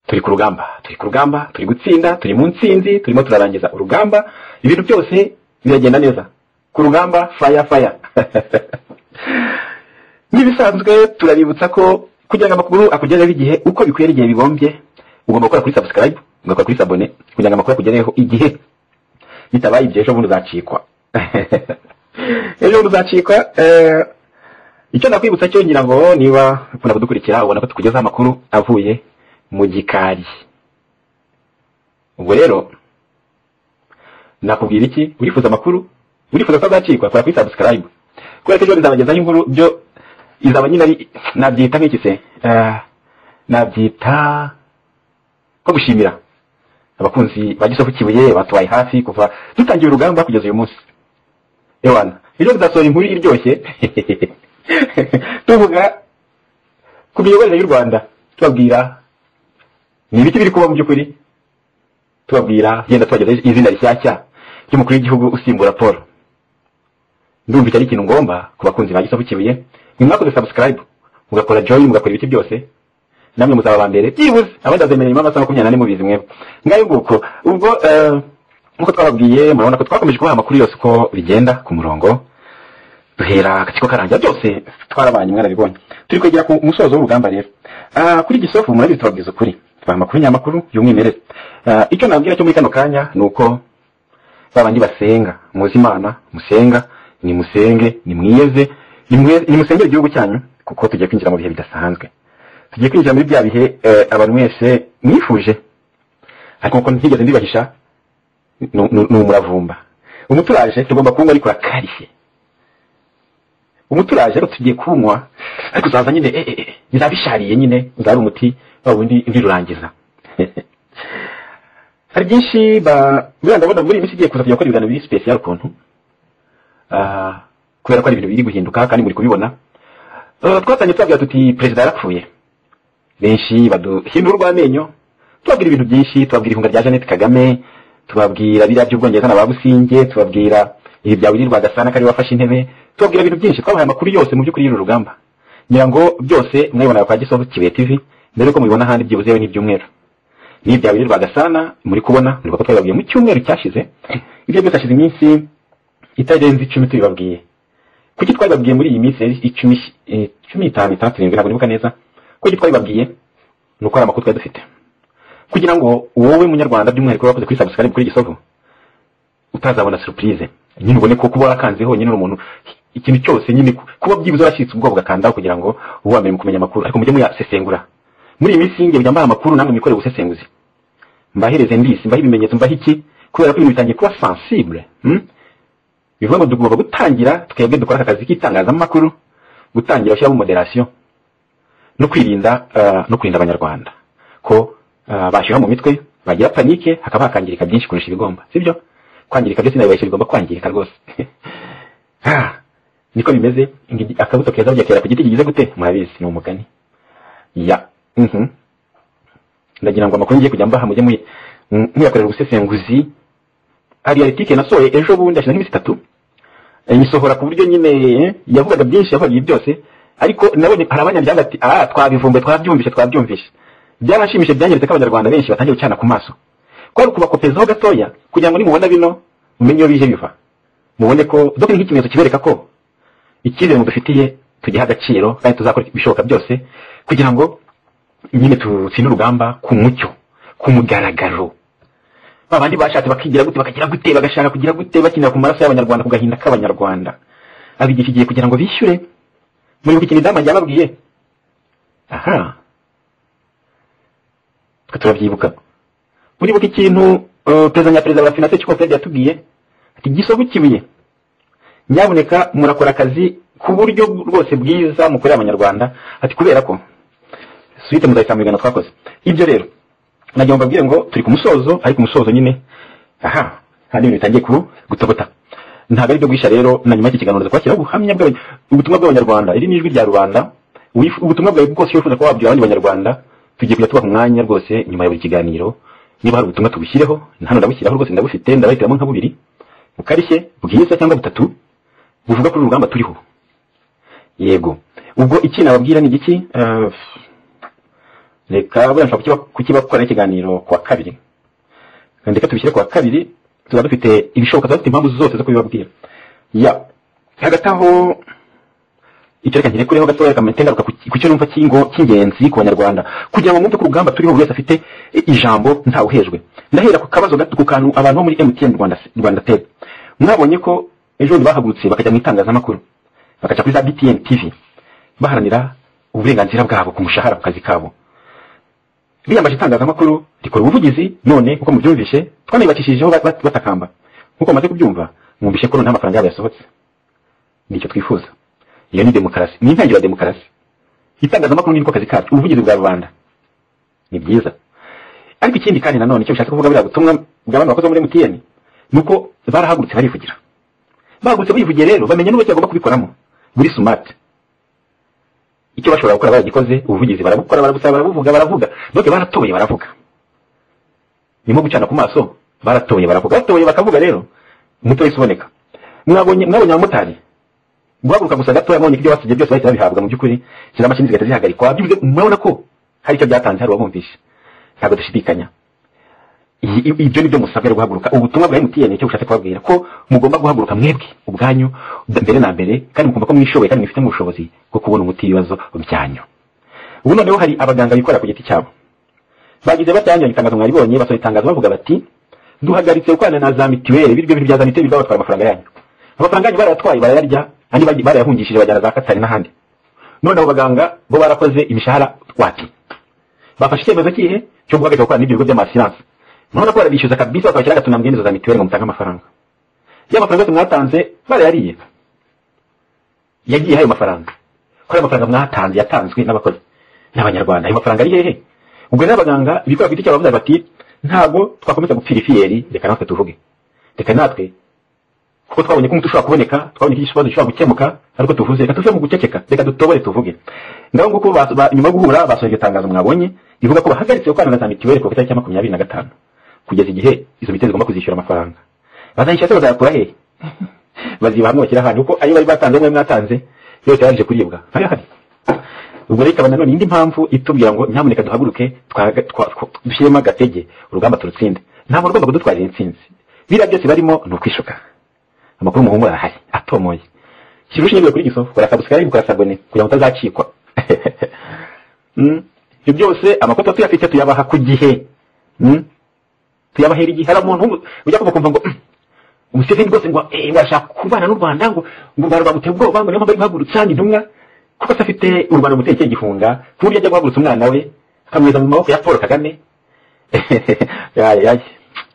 turi ku rugamba, turi gutsinda, turi mu ntsinzi, turimo turarangiza urugamba, ibintu byose biragenda neza. Ku rugamba fire. Nibisanzwe turabibutsa ko kugira ngo amakuru akugereho igihe uko bikwiriye igihe bigombye, ugomba gukora kuri subscribe, ugakora kuri abone kugira ngo amakuru akugereho igihe. Bitabaye ibyo ejo bundi uzacikwa. Ejo bundi uzacikwa. Icyo nakwibutsa cyo ngira ngo niba ukunda kudukurikira ubona ko tukugezaho amakuru avuye mu gikari. Ubwo rero nakubwira iki? Urifuza amakuru, urifuza ko azacikwa, kora kuri subscribe. Kubera ko ejo bizabagezaho inkuru byo izaba nyine ari nabyita nk'iki se? Nabyita ko gushimira abakunzi ba Gisovu Kibuye batubaye hafi kuva dutangiye urugamba kugeza uyu munsi. Ewana, ejo tuzasohora inkuru iryoshye tuvuga ku miyoborere y'u Rwanda, tubabwira ni ibiki biri kuba mu by'ukuri, tubabwira genda twageza izina rishyashya ry'umukuru w'igihugu usimbura Paul. Ndumva ari ikintu ngomba ku bakunzi ba Gisovu Kibuye, nimwakoze subscribe mugakora join mugakora ibiti byose, namwe muzaba bambere byibuze abandi azemereye imana 24 mubizi mwebwe. Ngayo nguko ubwo nkuko twababwiye murabona ko twakomeje kubaha amakuru yose uko bigenda ku murongo, duhera akatiko karangira byose twarabanye mwarabibonye. Turi kwegera ku musozo w'urugamba rero. Kuri Gisovu murabizi tubabwiza ukuri, amakuru nyamakuru y'umwimerere. Icyo nabwira cyo muri kano kanya nuko babandi basenga muzi Imana, musenga ni musenge, ni mwiyeze, ni musengere igihugu cyanyu kuko tugiye kwinjira mu bihe bidasanzwe. Tugiye kwinjira muri bya bihe abantu mwese mwifuje, ariko nko ntigeze ndibahisha n'umuravumba. Umuturaje tugomba kunywa ariko akarishye. Umuturaje rero tugiye kunywa ariko uzaza nyine bizabishariye nyine, uzari umuti wabundi ndirurangiza. Hari byinshi ndabona muri imisi igiye kuza kujya gukora ibiganiro biri special ukuntu, kubera ko ari ibintu biri guhinduka kandi muri kubibona. Twatanye tubabwira tuti perezida yarapfuye, benshi baduhindura urw'amenyo, tubabwira ibintu byinshi, tubabwira ihunga rya Jeannette Kagame, tubabwira biriya by'Ubwongereza n'ababusinge, tubabwira ibi bya Willy Rwagasana kari wafashe intebe, tubabwira ibintu byinshi, twabahaye amakuru yose mu by'ukuri y'uru rugamba. Ngira ngo byose mwabibona kwa Gisovu Kibuye TV, mbere ko mubibona handi byibuzewe n'ibyumweru. Ni bya Willy Rwagasana muri kubona, muri ko twababwiye mu cyumweru cyashize, ibyo byose ashize iminsi itarenze 10 tubibabwiye. Kuki twababwiye muri iyi minsi 15 ntabwo nibuka neza. Kuki twababwiye nuko ari amakuru twari dufite, kugira ngo wowe munyarwanda by'umwihariko wakoze kuri subscribe kuri Gisovu utazabona surprise nyine, ubone ko kuba warakanzeho nyine umuntu ikintu cyose nyine, kuba byibuze warashitse ubwo bugakandaho kugira ngo ubamenye mu kumenya amakuru, ariko mujye muyasesengura. Muri iyi minsi ngiye byambaha amakuru namwe mikore ubusesenguzi, mbahereze ndisi, mbahe ibimenyetso, mbahe iki, kubera ko ibintu bitangiye kuba sensible. Bivuga ngo tugomba gutangira twebwe dukora akazi k'itangazamakuru, gutangira gushyira mu moderation no kwirinda abanyarwanda ko bashyira mu mitwe bagira panike hakaba hakangirika byinshi kurusha ibigomba, sibyo? Kwangirika byose nayo bigomba kwangirika rwose. Niko bimeze. Akabuto keza bujya kera ku giti kigize gute murabizi, ni umugani ya ndagira ngo amakuru ngiye kujya mbaha mujye muyakorera ubusesenguzi. Hari article nasohoye ejo bundi ashyira nk'imisi 3 nyisohora ku buryo nyine yavugaga byinshi, yavuga byose, ariko nabonye hari abanyarwanda ati twabivumbe, twabyumvishe byaranshimishije, byanyeretse ko abanyarwanda benshi batangiye gucana ku maso, kwari kubakopezaho gatoya kugira ngo nimubona bino mumenye iyo bije biva, mubone ko doko ni nk'ikimenyetso kibereka ko icyizere mudufitiye tugiha agaciro kandi tuzakora ibishoboka byose kugira ngo nyine tutsinde urugamba ku mucyo, ku mugaragaro. Babandi bashatse bakigira gute, bakagira gute, bagashaka kugira gute, bakinira ku maraso y'abanyarwanda, ku gahinda k'abanyarwanda, abigisha igiye kugira ngo bishyure. Muri iki kintu yababwiye, turabyibuka. Muri buki ikintu perezida wa finance cy'Ukwezi yatubwiye ati Gisovu Kibuye nyaboneka murakora akazi ku buryo rwose bwiza mukorera abanyarwanda, ati kubera ko suite muzayisamigana twakoze ibyo. Rero nagiye mbabwire ngo turi ku musozo, ariko umusozo nyine kandi ibintu bitangiye gutobota, ntabwo ari byo guhisha. Rero na nyuma y'iki kiganiro twakira ubuhamya ubutumwa bw'abanyarwanda, iri ni ijwi rya rubanda, ubutumwa bwawe bwose wifuza kuba wabwira abandi banyarwanda, tugiye kujya tuba ku mwanya rwose nyuma ya buri kiganiro. Niba hari ubutumwa tubushyireho, hano ndabushyiraho rwose, ndabufite, ndabahitiramo nka 2 bukarishye bwiza cyangwa 3 buvuga kuri urugamba turiho. Yego, ubwo iki nababwira ni igiki? reka bashaka kukibakora ikiganiro kwa kabiri, ndeka tubishyire kwa kabiri, tuba dufite ibishoboka, dufite impamvu zose zo kubibabwira. Ya hagataho icyo reka ngireho gatoya kamentengaruka ku cyo numva cy'ingenzi ku banyarwanda kugira ngo mwumve ku rugamba turiho buri wese afite ijambo ntawuhejwe. Ndahera ku kabazo gato ku kantu abantu bo muri MTN Rwanda Tel mwabonye ko ejo bahagurutse bakajya mu itangazamakuru, bakaca kuri za BTN TV baharanira uburenganzira bwabo ku mushahara ku kazi kabo. Biyambaje itangazamakuru rikora ubuvugizi, none kuko mubyumvishe twanibakishijeho batakamba nkuko maze kubyumva, mwumvishe ko nta mafaranga yabo yasohotse. Nicyo twifuza, iyo ni demokarasi, ni intangiriro ya demokarasi. Itangazamakuru ni niko kazi kacu, ubuvugizi bwa rubanda ni byiza. Ariko ikindi kandi nanone icyo bishatse kuvuga biriya butumwa bw'abantu bakoze muri MTN nuko barahagurutse barivugira. Bahagurutse bivugiye rero bamenya n'uburyo bagomba kubikoramo buri smart. Icyo bashobora gukora baragikoze, ubuvugizi barabukora, barabusaba, baravuga. Doke baratoye baravuga. Nimo gucana ku maso, baratoye baravuga. Batoye bakavuga rero umuto isuboneka. Mwabonye abamotari guhaguruka gusa gatoya mwabonye ibyo basije byose bahita babihabwa mu by'ukuri, kira mashini zigahita zihagarikwa. Bivuze murabona ko hari icyo byatanze, hari wabumvishe, ntabwo dushidikanya. Ibyo nibyo musabwe guhaguruka. Ubutumwa bwa MTN cyo ushatse kubabwira ko mugomba guhaguruka mwebwe ubwanyu mbere na mbere, kandi mukumva ko mwishoboye kandi mufite ubushobozi bwo kubona umuti ibibazo byanyu. Ubu noneho hari abaganga bikora ku giti cyabo, bagize batyanyo itangazo mwaribonye, basohoye itangazo bavuga bati duhagaritse ukwana na za mitiweli, biryo bintu bya za mitiweli babatwara amafaranga yanyu. Amafaranga yanyu baratwaye barayarya, andi barayahungishije bajyana za Katari n'ahandi. None abo baganga bo barakoze imishahara twati, bafashe icyemezo kihe cyo guhagarika gukora n'ibyo bigo by'amasiranse. None ko barabishyuza kabisa, bakabashyira gatuna mbwenizo za mitiweli ngo mutange amafaranga. Ya mafaranga yose mwatanze barayariye, yagiye hayo mafaranga. Ko amafaranga mwatanze yatanzwe n'abakozi n'abanyarwanda, ayo mafaranga ari hehe? Ubwo rero abaganga ibikora kwiti cyabo bavuga bati ntago twakomeza gupfira ifiyeri, reka natwe tuvuge, reka natwe kuko twabonye ko umuti ushobora kuboneka, twabonye ko ikibazo gishobora gukemuka, ariko tuvuze reka tuve mu guceceka, reka dutobore tuvuge. Ngaho nguko nyuma yo guhura basohoye itangazo mwabonye ivuga ko bahagaritse gukwana na za mitiweli ku itariki ya 25 kugeza igihe izo mitiweli zigomba kuzishyura amafaranga. Bazayishyura se bazayakura hehe? Baziba hamwe bakira hano kuko ayo bari batanze mwe mwatanze yose yarije kuribwa. Hari ubwo reka bana none indi mpamvu itubwira ngo nyamuneka duhaguruke dushyiremo agatege urugamba turutsinde. Nta muntu ugomba kudutwarira intsinzi, bira byose barimo ni ukwishuka. Amakuru muhumura ahari atomoye, kirusha nyine kuri gisofu barasabusika ariko kurasabone kugira ngo tazacikwa. Ibyo byose amakoto tuyafite tuyabaha ku gihe, tuyabahera igihe. Hari umuntu ujya kumva ngo Museveni rwose ngo barashaka kubana n'u Rwanda, ngo barabamuteye ubwoba, ngo niyo mpamvu bahagurutsa intumwa kuko afite u Rwanda muteye gifunga ku buryo ajya guhagurutsa umwana we akamweza mu maboko ya Paul Kagame.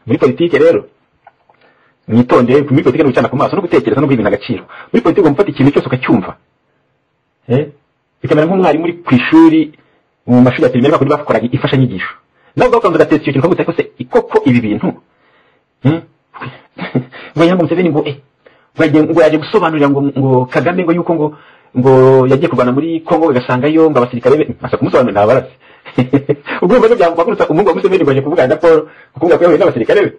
Muri politike rero nitonde, muri politike n'ucana ku maso no gutekereza no guhindura agaciro. Muri politike ugomba gufata ikintu cyose ukacyumva, bikamera nk'umwarimu muri ku ishuri mu mashuri ya primaire bakuri bakoraga ifashanyigisho, nabwo bakanza gatetse icyo kintu kamutse ko se ikoko ibi bintu ngo yango Museveni ngo yaje gusobanurira ngo Kagame ngo yuko ngo yagiye kurwana muri Kongo gasangayo ngo abasirikare be asa kumusobanurira nabarase. Ubwo bwo byamukagurutsa umungu wa Museveni ngo aje kuvuga na Paul kuvuga ko yahuye n'abasirikare be.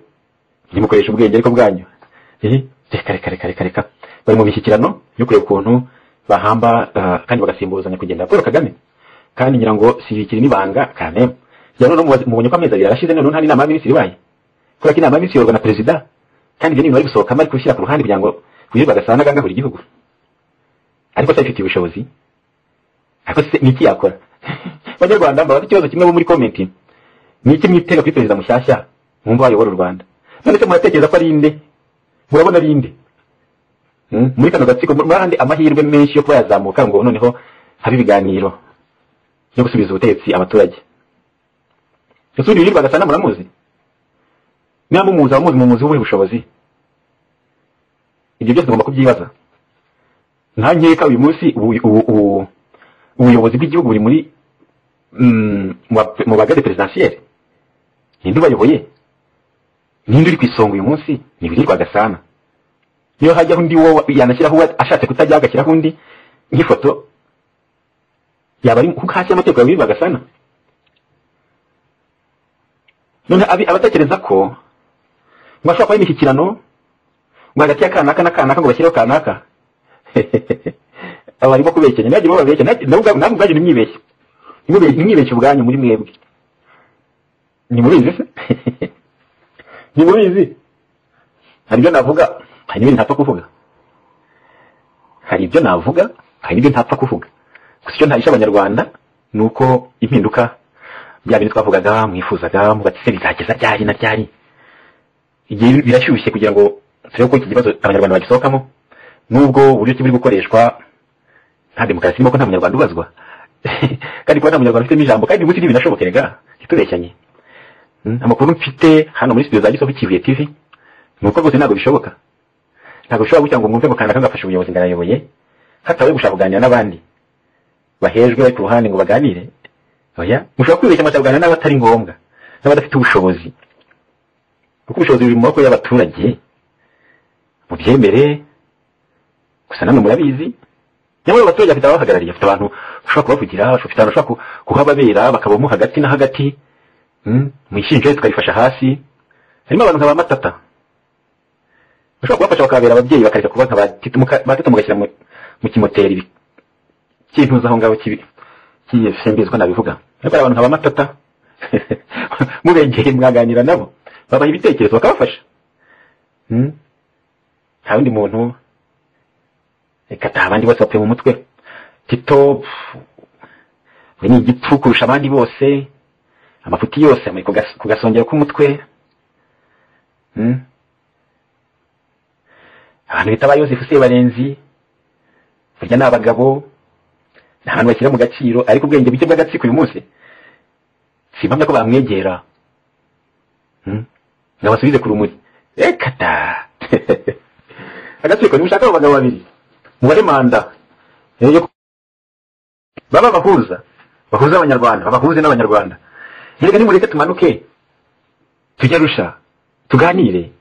Nimukoresha ubwenge ariko bwanyu. Reka bari mu bishyikirano yo kureba ukuntu bahamba kandi bagasimbuzanya kugenda Paul Kagame. Kandi ngira ngo si bikiri nibanga kane. Yano no mubonye ko amezi yarashize none ntari inama y'abaminisitiri baye. Kora kinama y'abaminisitiri yorwa na president. Kandi ibyo ni bari gusohoka mari kushyira ku ruhande kugira ngo kuyirwa gasana ganga buri gihugu. Ariko se ifite ubushobozi. Ariko se niki yakora? Banyarwanda mbabaza ikibazo kimwe bo muri comment. Niki mwitega kuri president mushyashya mwumva ayobora u Rwanda? None se muratekereza ko ari inde? Murabona ari inde? Muri kano gatsiko murahandi amahirwe menshi yo kuba yazamuka ngo noneho hari ibiganiro yo gusubiza ubutegetsi abaturage. Ese uri yirwa gasana muramuzi? Namwe muzi ubushobozi. Ibyo byose tugomba kubyibaza. Nta nkeka uyu munsi ubuyobozi bw'igihugu buri muri mu bagade presidentielle. Ninde bayoboye? Ninde uri kwisonga uyu munsi? Ni Birirwa Gasana. Iyo hajya undi wo yanashyiraho ashatse kutajya agashyiraho undi nk'ifoto yaba ari hasi y'amategeko ya Birirwa Gasana. None abatekereza ko mwashaka kwa imishyikirano ngo hagati y'akanaka n'akanaka ngo bashyiraho kanaka. Abarimo kubekenya, nagiye babekenya, nabwo ubwaje nimwibeshye. nimwibeshye ubwanyu muri mwebwe. Ni mubizi se? Ni mubizi? Hari ibyo navuga, hari n'ibindi ntapfa kuvuga. Hari ibyo navuga, hari n'ibyo ntapfa kuvuga. Gusa icyo ntahisha abanyarwanda nuko impinduka bya bintu twavugaga mwifuzaga mu batise bizageza ryari na ryari. Igihe birashyushye kugira ngo turebe ko iki kibazo abanyarwanda bagisohokamo, nubwo uburyo kiburi gukoreshwa nta demokarasi irimo, ko nta munyarwanda ubazwa kandi kuba nta munyarwanda ufite n'ijambo, kandi umunsi ntibinashobokerega ntitubeshyanye. Amakuru mfite hano muri studio za Gisovu Kivuye TV nuko rwose ntabwo bishoboka. Ntabwo bishobora gutya ngo mwumve ngo kanaka ngafasha ubuyobozi ngarayoboye hatawe gushaka kuganira n'abandi bahejwe bari ku ruhande ngo baganire. Oya, mushobora kwibeshya amatabwana n'abatari ngombwa n'abadafite ubushobozi, kuko ubushobozi buri mu maboko y'abaturage. Mubyemere, gusa namwe murabizi, nyamara abaturage bafite abahagarariye, bafite abantu bashobora kubavugira, bafite abantu bashobora kuhababera bakabamo hagati na hagati. Mwishinje tukarifasha hasi. Harimo abantu nk'aba Matata bashobora kubafasha bakabera ababyeyi bakareka kuba nka batatu mugashyira mu kimoteri kintuza aho ngaho kiyesembezwa nabivuga. Ariko abantu nk'aba Matata mubegeye mwaganira nabo babaha ibitekerezo bakabafasha. Nta wundi muntu reka abandi bose bapfe mu mutwe. Tito we ni igipfu kurusha abandi bose, amafuti yose amuri kugasongera k'umutwe. Abantu bita ba Yosefu Sebarenzi burya ni abagabo, nta hantu bashyira mu gaciro, ariko ubwenge buke bw'agatsiko uyu munsi simpamya ko bamwegera ngo basubize ku rumuri. Reka ta agatsiko nimushaka abo bagabo babiri mubahe manda baba bahuza abanyarwanda, babahuze n'abanyarwanda. Reka nimureke tumanuke tujya Arusha tuganire,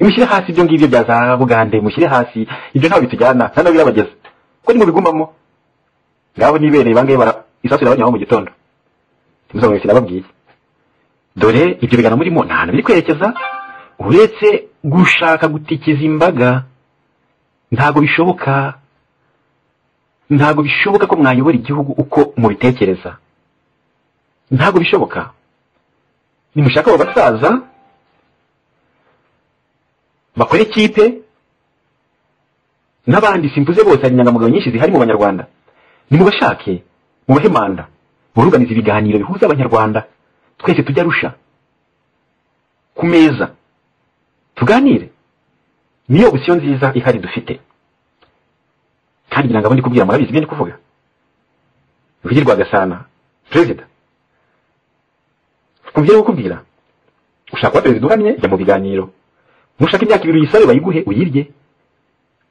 mushyire hasi ibyo ngibyo bya za Bugande, mushyire hasi ibyo ntawe bitujyana, nta nawe birabageza ko ni mu bigumamo. Ngabo nibereye bangaye isasura abanyaho mu gitondo timuzabone sinababwiye. Dore ibyo bigana murimo nta hantu biri kwerekeza uretse gushaka gutikiza imbaga. Ntago bishoboka ko mwayobora igihugu uko mubitekereza. Ntago bishoboka. Nimushaka abo basaza bakora ikipe n'abandi simvuze bose, hari inyangamugayo nyinshi zihari mu banyarwanda. Nimubashake mubahe manda, muruganize ibiganiro bihuza abanyarwanda, twese tujya Arusha ku meza tuganire. Niyo option nziza ihari dufite, kandi ngira ngo abandi kubwira murabizi ibyo ndi kuvuga. Rugirwa Gasana president kumvira gukubwira ushaka kuba president uhamye jya mu biganiro. Mushaka imyaka 2 yisabe bayiguhe uyirye,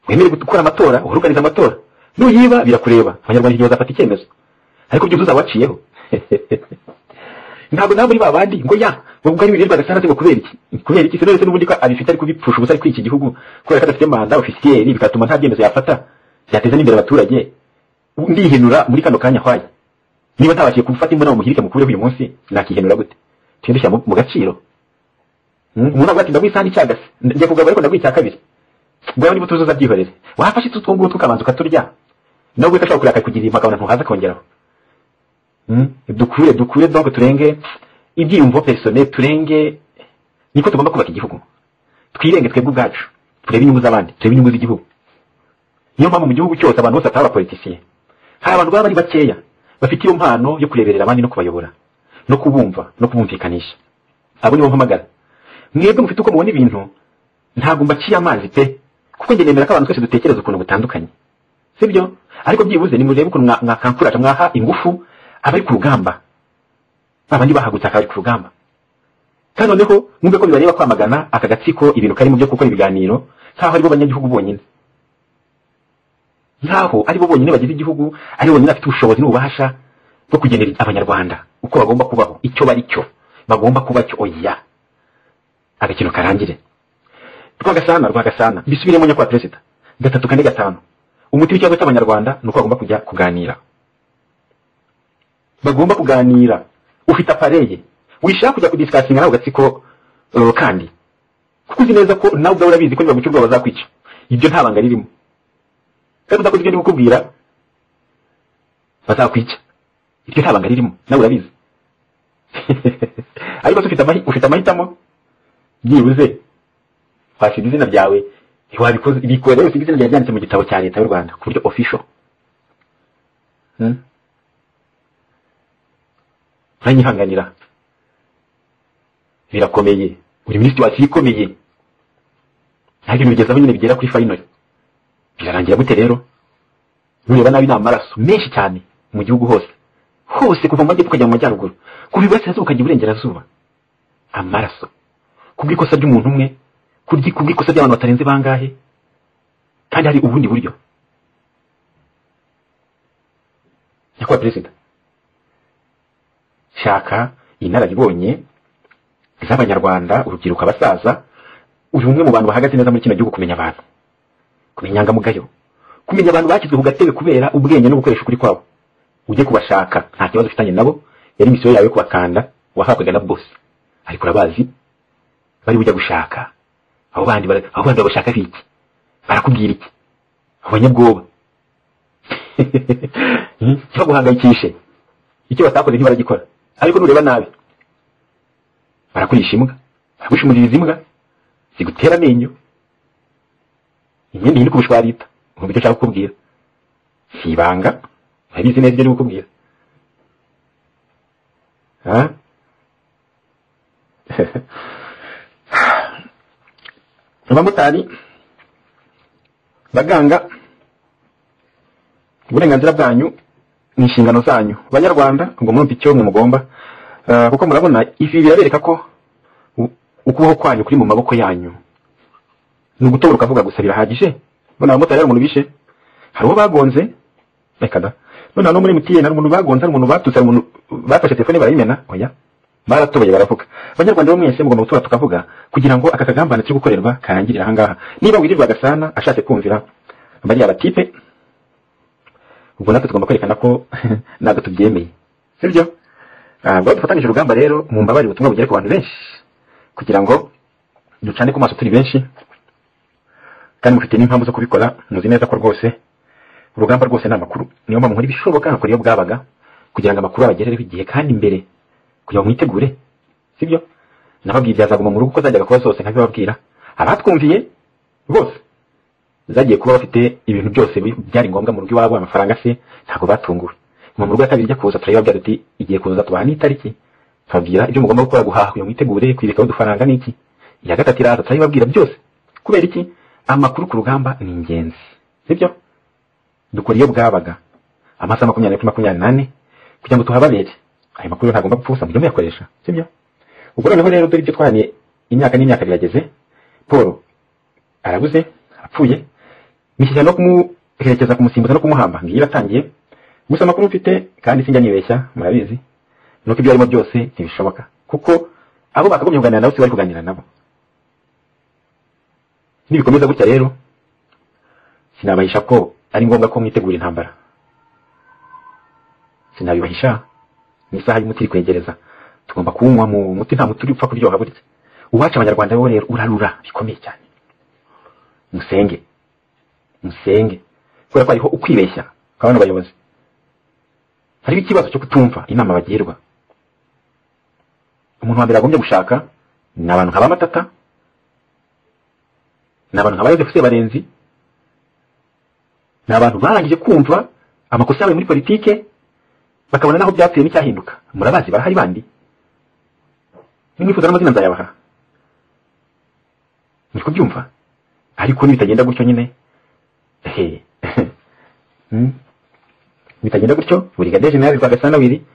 wemere gukora amatora, uruganiza amatora. Nuyiba birakureba, abanyarwanda igihe bazafata icyemezo, ariko byo tuzabaciyeho. Ntabwo nabo muri babandi ngo ya ubwo ari Rugirwa Gasana ngo kubera iki se none n'ubundi ko abifite ari kubipfusha ubusa ari kwiki gihugu kubera ko adafite manda officiel, bikatuma nta byemezo yafata yateza n'imbere abaturage. Ndihenura muri kano kanya kwaye, niba ntabakiye gufata imbona mu muhirike mukuru uyu munsi nakihenura gute? Tindishya mu gaciro. Umuntu agati ndagwisana icyagase njye kugaba ariko ndagwicya kabiri. Bwawe niba tuzoza byihorere wafashe tutwongo tukabanza ukaturya nawe ukashaka kuraka kugira impaka abantu haza kongeraho. Dukure donc turenge ibyiyumvo personnel, turenge niko tugomba kubaka igihugu. Twirenge twebwe ubwacu, turebe inyungu z'abandi, turebe inyungu z'igihugu. Niyo mpamvu mu gihugu cyose abantu bose ataba politiciens, hari abantu baba bari bakeya bafite iyo mpano yo kureberera abandi no kubayobora no kubumva no kubumvikanisha. Abo nibo mpamagara. Mwebwe mufite uko mubona ibintu, ntabwo mbaciye amazi pe, kuko nge nemera ko abantu twese dutekereza ukuntu butandukanye, sibyo? Ariko byibuze ni murebe ukuntu mwakankuraje mwaha ingufu abari ku rugamba, babandi bahagutse akari ku rugamba. Kandi noneho mwumve ko bibareba kwamagana aka gatsiko ibintu kari mu byo gukora ibiganiro nkaho ari bo banyagihugu bonyine, nkaho ari bo bonyine bagize igihugu, ari bo bonyine bafite ubushobozi n'ububasha bwo kugenera abanyarwanda uko bagomba kubaho, icyo bari cyo bagomba kuba cyo. Oya, agakino karangire. Rwagasana bisubiremo nyakwa president 3 kane 5 umuti w'ikibazo cy'abanyarwanda nuko bagomba kujya kuganira. Bagomba kuganira, ufite apareye wishaka kujya kudiscussinga nawe gatsiko kandi kuko uzi neza ko nawe ubwawe urabizi ko niba gucurwa bazakwica. Ibyo nta banga ririmo, kandi udakoze ibyo ndikubwira bazakwica. iryo nta banga ririmo nawe urabizi. Ariko ufite amahitamo byibuze wasiga izina ryawe wabikoze ibikore rero usiga izina ryawe ryanditse mu gitabo cya leta y'u Rwanda ku buryo official. Uranyihanganira birakomeye, uri minisitiri wacu ikomeye, ntabwo ibintu bigezaho nyine bigera kuri final birarangira gute rero? Nureba nabi ni amaraso menshi cyane mu gihugu hose kuva mu majyepfo ukajya mu majyaruguru, kuva iburasirazuba ukajya iburengerazuba, amaraso kubw'ikosa ry'umuntu umwe, kubw'ikosa ry'abantu batarenze bangahe, kandi hari ubundi buryo. Nyakubahwa Perezida, shaka inararibonye z'abanyarwanda, urubyiruko, abasaza, uri umwe mu bantu bahagaze neza muri kino gihugu, kumenya abantu, kumenya inyangamugayo, kumenya abantu bakizwe ku gatebe kubera ubwenge no gukoresha ukuri kwabo. Ujye kubashaka nta kibazo ufitanye nabo, yari misiyo yawe kubakanda wahabwaga na boss, ariko urabazi bari bujya gushaka abo bandi babashaka biki, barakubwira iki? Abanyabwoba baguhangayikishe, icyo batakoze ntibaragikora, ariko nureba nabi barakurisha imbwa, baragushimuririza imbwa zigutera amenyo, imyenda iri kubushwarita. Mu byo nshaka kukubwira si ibanga, urabizi neza ibyo ndi kukubwira. Abamotari, baganga, uburenganzira bwanyu ni inshingano zanyu. Banyarwanda ngo mwumve icyo mwe mugomba, kuko murabona ivi birabereka ko ukubaho kwanyu kuri mu maboko yanyu. Ni ugutobora ukavuga gusa birahagije. None abamotari ari umuntu bishe, hari uwo bagonze, reka da. None hano muri MTN hari umuntu bagonze, hari umuntu batutse, hari umuntu bafashe telefone barayimena. Oya, baratoboye baravuga. Abanyarwanda bo mwese mugomba gutura tukavuga kugira ngo aka kagambane cyo gukorerwa karangirira ahangaha. Niba wirirwa Gasana ashatse kumvira bari abatipe, ubwo natwe tugomba kwerekana ko ntabwo tubyemeye, sibyo? Ubwo dufatanyije urugamba rero, mu mbabari ubutumwa bugere ku bantu benshi kugira ngo ducane ku maso turi benshi, kandi mufite n'impamvu zo kubikora. Muzi neza ko rwose urugamba rwose ni amakuru, niyo mpamvu nkora ibishoboka nkakora iyo bwabaga kugira ngo amakuru abagerereho igihe kandi imbere, kugira ngo mwitegure, sibyo? Nababwiye byazaguma mu rugo uko zajyaga kuba zose nkabibabwira. Abatwumviye bose zagiye kuba bafite ibintu byose byari ngombwa mu rugo iwabo, amafaranga se ntabwo batunguwe. Mu rugo ya kabiri ijya kuza turayibabwira tuti igiye kuza tubaha n'itariki, tubabwira ibyo mugomba gukora, guhaha kugira ngo mwitegure, kwibikaho udufaranga n'iki. Iya gatatu iraza turayibabwira byose. Kubera iki? Amakuru ku rugamba ni ingenzi, sibyo? Dukora iyo bwabaga amasaha 24 kugira ngo tuhababere. Ayo makuru ntagomba gupfusa, mujye muyakoresha, sibyo? Ubwo noneho rero dore ibyo twaniye imyaka n'imyaka birageze. Paul arabuze, apfuye, mishyira no kumuherekeza, kumusimbuza no kumuhamba ngiye iratangiye. Gusa amakuru mfite kandi sinjya nibeshya, murabizi nuko ibyo arimo byose ntibishoboka, kuko abo bakagomye kuganira nabo si bari kuganira nabo. Nibikomeza gutya rero sinabahisha ko ari ngombwa ko mwitegura intambara, sinabibahisha. Ni isaha y'umuti kwegereza, tugomba kunywa mu muti, nta muti upfa kuryoha burya. Uwacu abanyarwanda bo rero urarura bikomeye cyane. Musenge kubera ko ariho ukwibeshya kabano bayobozi. Hari ikibazo cyo kutumva inama bagirwa. Umuntu wa mbere agombye gushaka ni abantu nk'aba Matata, ni abantu nk'aba Yozefu Sebarenzi, ni abantu barangije kumva amakosa yawe muri politike, bakabona naho byapfuye n'icyahinduka. Murabazi barahari bandi, nimwifuza n'amazina nzayabaha, niko byumva. Ariko nibitagenda gutyo nyine bitagenda gutyo, Brigadier General Rwagasana Willy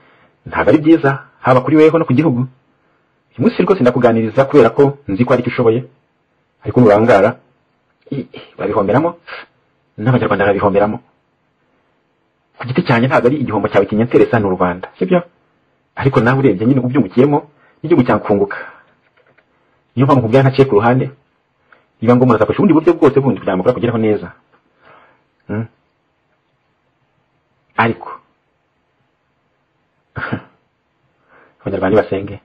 ntabwo ari byiza, haba kuri weho no ku gihugu. Uyu munsi rwose ndakuganiriza kubera ko nzi ko ari cyo ushoboye, ariko nurangara babihomberamo, n'abanyarwanda babihomberamo. Ku giti cyane ntabwo ari igihombo cyawe kinyenteresa n'u Rwanda, sibyo? Ariko nawe urebye nyine ubyungukiyemo n'igihugu cyankunguka. Niyo mpamvu nkubwira ntaciye ku ruhande, niba ngombwa murazakoresha ubundi buryo bwose bundi kugira ngo mukora kugeraho neza. Ariko abanyarwanda basenge,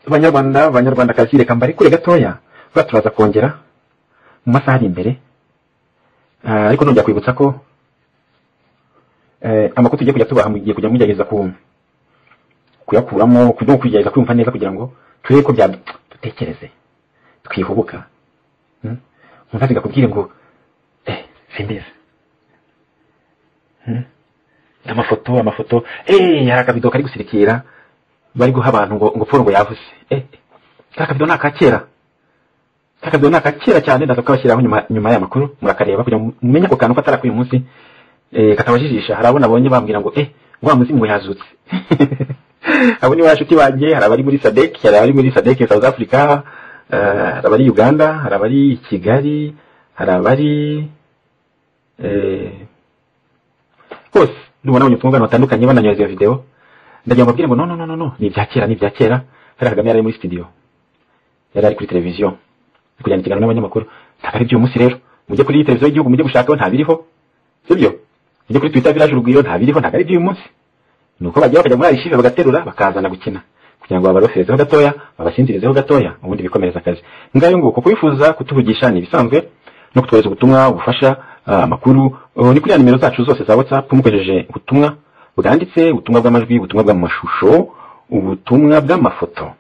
abanyarwanda kazi reka mbari kure gatoya, turaza kongera mu masaha ari imbere ariko nongera kwibutsa ko amakuru tugiye kujya tubaha mugiye kujya mugerageza kuyakuramo kugerageza kwumva neza kugira ngo turebe ko dutekereze twihubuka nkaziga kubwire ngo simbizi amafoto hari akabido kari gusirikira bari guha abantu ngo Paul ngo yavuze akabido nakakera cyane ndaza kubashyiraho nyuma y'amakuru murakareba kugira ngo mumenye ko kantu katara uyu munsi katabajijisha. Harabona abonye bambwira ngo wa muzimu ngo yazutse abo ni bashuti banje, hari abari muri SADC, hari abari muri SADC South Africa, hari abari Uganda, hari abari Kigali, hari abari hose ndubona abanyamugano batandukanye bananyoza video. Ndagira mbabwire ngo no ni ibyakera hari Kagame yari muri studio, yari ari kuri televiziyo kujyana ikiganiro n'abanyamakuru. Ntabwo byo umunsi rero mujye kuri televiziyo y'igihugu mujye gushaka nta biriho, sibyo? Mujye kuri Twitter village urugwiro nta biriho, ntabwo ari byo uyu munsi. Nuko bagiye bakajya muri archive bagaterura bakazana gukina kugira ngo babaroferezeho gatoya babasinzirizeho gatoya ubundi bikomereza akazi. Ngayo nguko kwifuza kutuvugisha ni bisanzwe no kutwohereza ubutumwa ubufasha amakuru ni kuri nimero zacu zose za WhatsApp mukoresheje ubutumwa bwanditse, ubutumwa bw'amajwi, ubutumwa bw'amashusho, ubutumwa bw'amafoto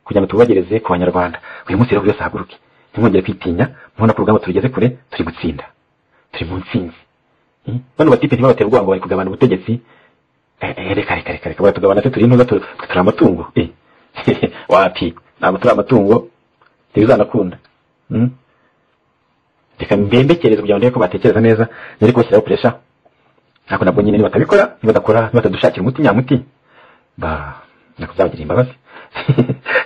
kugira ngo tubagereze ku banyarwanda. Uyu munsi rero byose haguruke ntimwongere kwitinya, mubona ko urugamba turugeze kure, turi gutsinda, turi mu ntsinzi. Bano batipe ntibabatera ubwoba ngo bari kugabana ubutegetsi. Reka batugabana se turi intuza turi amatungo wapi ntabwo turi amatungo ntibizanakunda. Reka mbembekereze kugira ngo ndebe ko batekereza neza nari kubashyiraho pressure. Ntabwo nabwo nyine nibatabikora nibatadushakira umuti nyamuti nakuzabagira imbabazi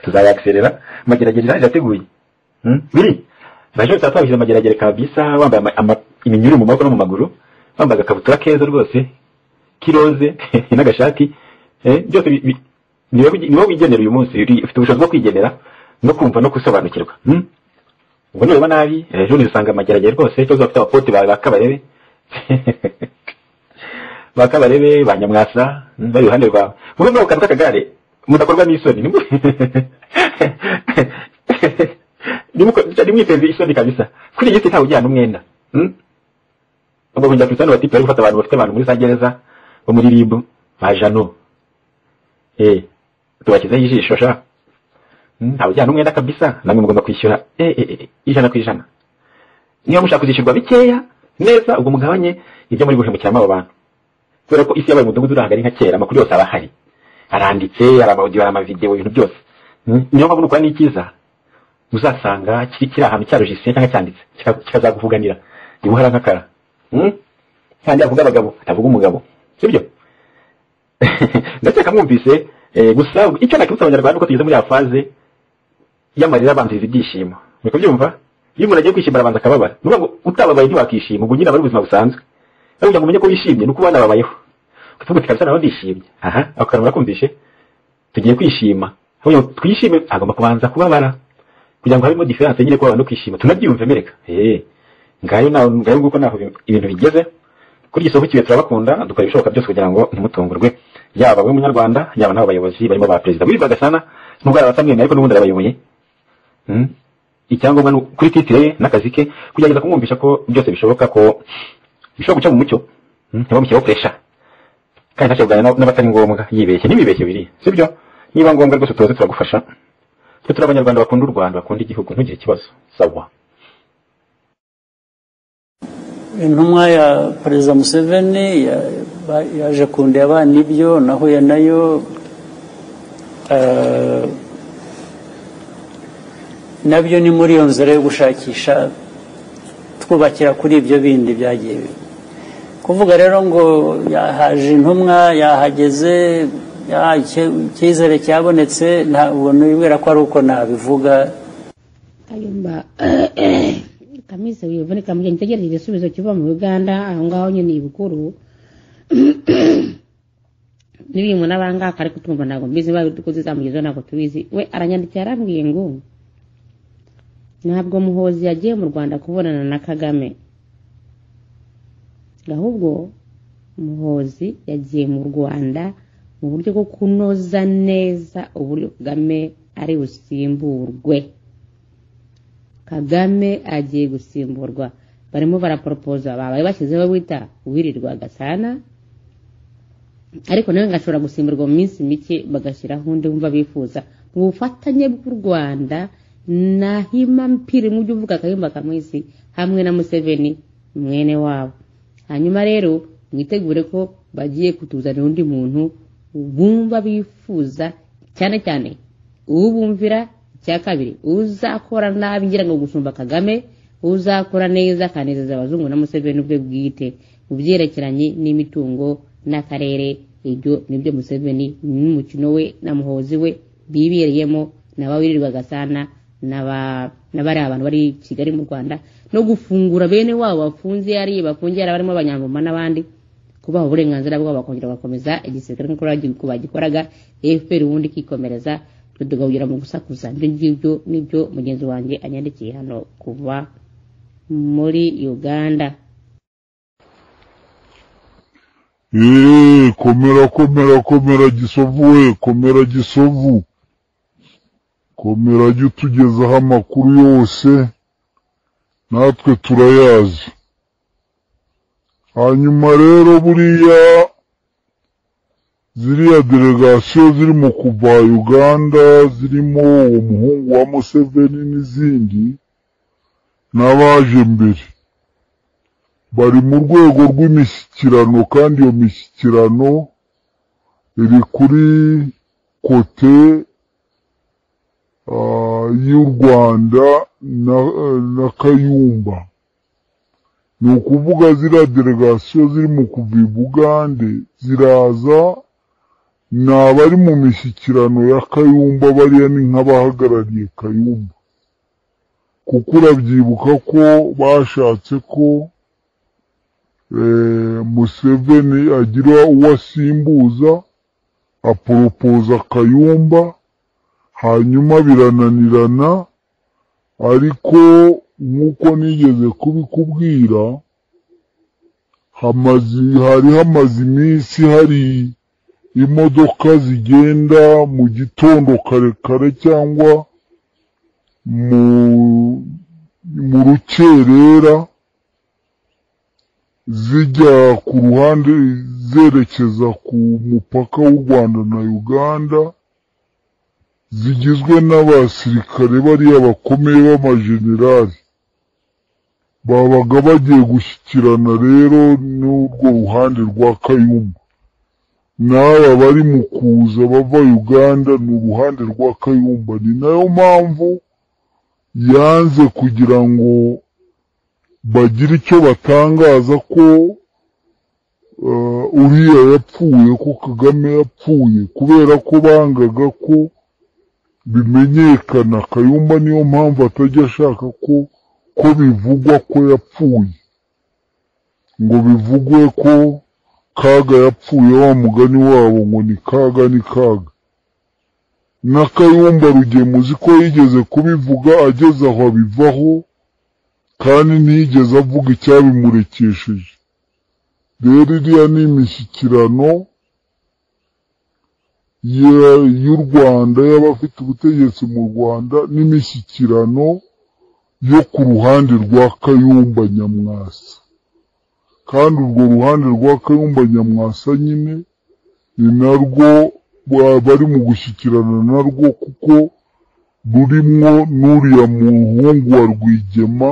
tuzayakiserera mageragere irateguye biri baje twabishyize amageragere kabisa, wambaye iminyururu mu maboko no mu maguru, wambaye akabutura keza rwose kiroze n'agashati byose niwe wigenera uyu munsi, ufite ubushobozi bwo kwigenera no kumva no gusobanukirwa. Ubwo nireba nabi ejo nizasanga amageragere rwose cyo bafite abapote bakabarebe banyamwasa bari iruhande rwawe mugo no karuka kagare mudakorwa n'isoni nimwiteze isoni kabisa kuri iyi ntawe ujyana umwenda. Ubwo bunjya Kristiano bati bari gufata abantu bafite abantu muri Sangereza bo muri Ribu bajano tubakize yijisho sha ntawe ujyana umwenda kabisa, namwe mugomba kwishyura ijana ku ijana. Niyo mushaka kuzishyurwa bikeya neza ubwo mugabanye ibyo muri guhemukiramo abo bantu, kubera ko isi yabaye umudugudu urangari nka kera, amakuru yose aba ahari aranditse, arabaudio, amavideo, ibintu byose. Niyo mpamvu nukora n'ikiza uzasanga kiri ahantu cyarujise cyangwa cyanditse kikazaguvuganira ibuhara nk'akara kandi avuga abagabo atavuga umugabo, sibyo? Ndetse kamwumvise gusa icyo nakibutsa abanyarwanda ko tugeze muri ya faze y'amarira abanziriza ibyishimo. Niko byumva iyo umuntu agiye kwishimira abanza akababara, nuvuga ngo utababaye ntiwakishima, ubwo nyine abari ubuzima busanzwe. Kugira ngo umenye ko wishimye nuko ubana babayeho kuvuga ati kabisa naho ndishimye ako kantu murakumvishe tugiye kwishima, ahubwo twishime agomba kubanza kubabara kugira ngo harimo difference nyine ko abantu kwishima tunabyumve mereka. Ngayo nguko naho ibintu bigeze kuri gisoko kibe turabakunda dukora ibishoboka byose kugira ngo ntimutungurwe, yaba we munyarwanda yaba nabo bayobozi barimo ba president Willy Bagasana nubwo arabasamwe ariko n'ubundi arabayoboye. Icyangombwa kuri titire n'akazi ke kugerageza kumwumvisha ko byose bishoboka, ko bishobora guca mu mucyo ntibamushyiraho pressure kandi ntashobora n'abatari ngombwa yibeshye n'ibibeshye biri, sibyo? Niba ngombwa rwose tuze turagufasha, turi abanyarwanda bakunda u Rwanda bakunda igihugu, ntugire ikibazo. Sawa. Intumwa ya Perezida Museveni yaje kundeba nibyo nahuye nayo nabyo ni muri iyo nzira yo gushakisha twubakira kuri ibyo bindi byagiye kuvuga rero ngo yahaje intumwa yahageze icyizere cyabonetse, ntabwo nibwira ko ari uko nabivuga. Kayumba Kamise wiboneka mu gihe ntegereje igisubizo kiva mu Uganda aho ngaho nyine ibukuru n'ibintu n'abanga kare kutumva ntabwo mbizi bayo dukoze zamugezo ntabwo tubizi. We aranyandikira arambwiye ngo ntabwo Muhozi yagiye mu Rwanda kubonana na Kagame, ahubwo Muhozi yagiye mu Rwanda mu buryo bwo kunoza neza uburyo Kagame ari busimburwe. Kagame agiye gusimburwa barimo baraporopoza babaye bashyizeho wita Uwirirwa Gasana ariko nawe ngashobora gusimburwa mu minsi mike bagashyiraho undi wumva bifuza mu bufatanye bw'u Rwanda na Hima Mpiri mu byuvuga Kayumba Kamwisi hamwe na Museveni mwene wabo. Hanyuma rero mwitegure ko bagiye kutuzanira undi muntu bumva bifuza cyane cyane ubumvira cya kabiri uzakora nabi ngira ngo gusumba Kagame uzakora neza kanezeza abazungu na Museveni ubwe bwite ubyerekeranye n'imitungo n'akarere. Ibyo nibyo Museveni n'umukino we na Muhozi we bibereyemo n'abawirirwa Gasana n'abari abantu bari Kigali mu Rwanda no gufungura bene wabo bafunze yari bafungira barimo abanyangoma n'abandi kubaha uburenganzira bwabo bakongera bakomeza igisirikare nk'uko bagikoraga FPR ubundi kikomereza tugahugira mu gusakuza. Nibyo mugenzi wanjye anyandikiye hano kuva muri Uganda. Komera Gisovu we, komera Gisovu, komera jya utugezaho amakuru yose natwe turayazi. Hanyuma rero buriya ziriya delegasiyo zirimo kuva Uganda zirimo uwo muhungu wa Museveni n'izindi n'abaje mbere bari mu rwego rw'imishyikirano, kandi iyo mishyikirano iri kuri kote y'u Rwanda na Kayumba. Ni ukuvuga ziriya delegasiyo ziri mu kuva i Bugande ziraza ni abari mu mishyikirano ya Kayumba, bariya ni nk'abahagarariye Kayumba, kuko urabyibuka ko bashatse ko Museveni agira uwo asimbuza aporopoza Kayumba, hanyuma birananirana. Ariko nk'uko nigeze kubikubwira hari hamaze iminsi hari imodoka zigenda mu gitondo kare cyangwa mu rukerera zijya ku ruhande zerekeza ku mupaka w'u Rwanda na Uganda, zigizwe n'abasirikare bariya bakomeye b'amajenerali babaga bagiye gushyikirana rero n'urwo ruhande rwa Kayumba. N'aba bari mu kuza bava Uganda ni uruhande rwa Kayumba. Ni nayo mpamvu yanze kugira ngo bagire icyo batangaza ko uriya yapfuye, ko Kagame yapfuye, kubera ko bangaga ko bimenyekana. Kayumba niyo mpamvu atajya ashaka ko bivugwa ko yapfuye, ngo bivugwe ko Kaga yapfuye, wa mugani wabo ngo ni Kaga ni Kaga. Na Kayumba Rugemuzi ko yigeze kubivuga ageze aho abivaho, kandi ntiyigeze avuga icyabimurekesheje. Rero iriya ni imishyikirano y'u Rwanda y'abafite ubutegetsi mu Rwanda n'imishyikirano yo ku ruhande rwa Kayumba Nyamwasa. Kandi urwo ruhande rwa Kayumba Nyamwasa nyine ni narwo bari mu gushyikirana narwo, kuko rurimwo n'uriya muhungu wa Rwigema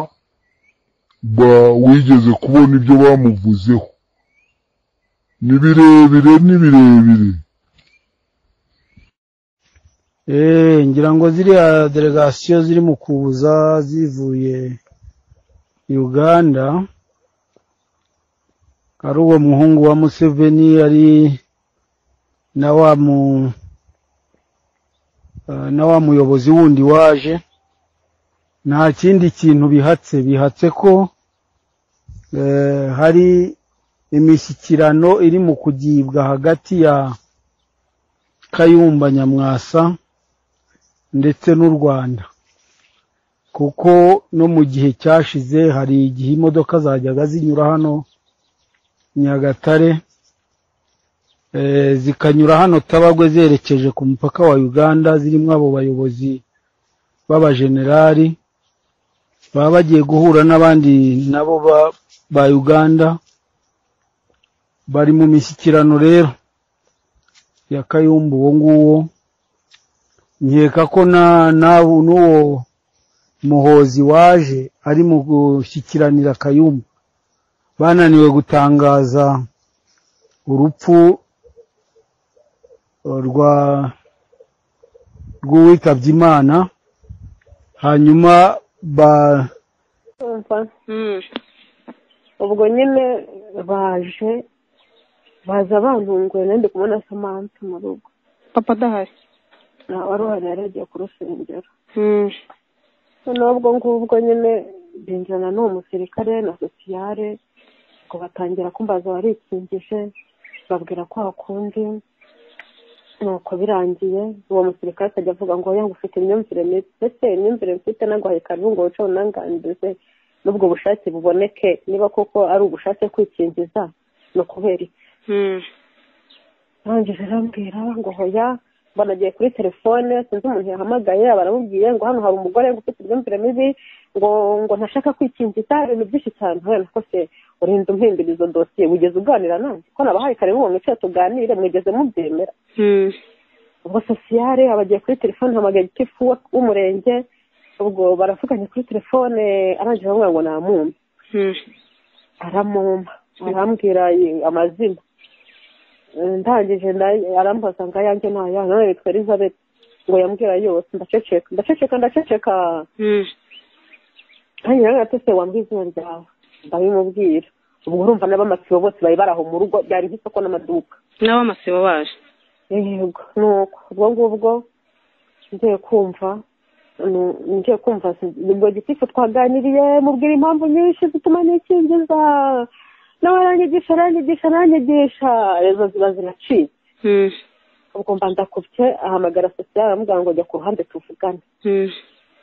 wigeze kubona ibyo bamuvuzeho. Ni birebire. Ngira ngo ziriya delegasiyo ziri mu kuza zivuye Uganda, ari uwo muhungu wa Museveni ari na wa muyobozi wundi waje, nta kindi kintu bihatse ko hari imishyikirano iri mu kugibwa hagati ya Kayumba Nyamwasa ndetse n'u Rwanda, kuko no mu gihe cyashize hari igihe imodoka zajyaga zinyura hano Nyagatare zikanyura hano Tabagwe zerekeje ku mupaka wa Uganda, zirimo abo bayobozi b'abajenerali baba bagiye guhura n'abandi nabo ba Uganda bari mu mishyikirano rero ya Kayumba uwo nguwo nkeka ko n'uwo Muhozi waje ari mu gushyikiranira Kayumba bananiwe gutangaza urupfu rw'uwitabye Imana hanyuma ubwo nyine baza bantunguye nandi kubona Samantha mu rugo papa adahari wari uhari yaragiye ku rusengero nubwo ngubwo nyine binjana n'uwo musirikare na sosiyare ngo batangira kumbaza warikingije babwira ko hakundi nuko birangiye uwo musirikare akajya avuga ngo yangu ufite imyumvire ndetse imyumvire mfite naguhaye karibu ngo uce unanganirize n'ubwo bushake buboneke niba koko ari ubushake kwikingiza no kubera iki arangije arambwira ngo hoya banagiye kuri telefone sinzi umuntu yahamagaye baramubwiye ngo hano hari umugore ufite imyumvire mibi ngo ntashaka kwikingiza ibintu byinshi cyane wenda ko se urinda umpindura izo dosiye wigeze uganira nanjye ko nabahaye kare ngo mwicaye tuganire mwigeze mubyemera ubwo sosiyare abagiye kuri telefone hamagaye gitifu w'umurenge ubwo baravuganye kuri telefone arangije avuga ngo namumpa aramumpa arambwira amazina ndangije arambaza ngo ayanjye naya none yitwa Elizabeth ngo yambwira yose ndaceceka hanyuma ngatese wambwiye izina ryawe ndabimubwira ubwo urumva n'abamasibo bose bari baraho mu rugo byari nk'isoko n'amaduka n'abamasibo baje yego nuko ubwo ngubwo ngiye kumva ubwo gitifu twaganiriye mubwira impamvu nyinshi zituma nikingiza nawe aranyigisha rezo ziba ziraciye ubwo mba ndakubye ahamagara sosiyare aramubwira ngo jya ku ruhande tuvugane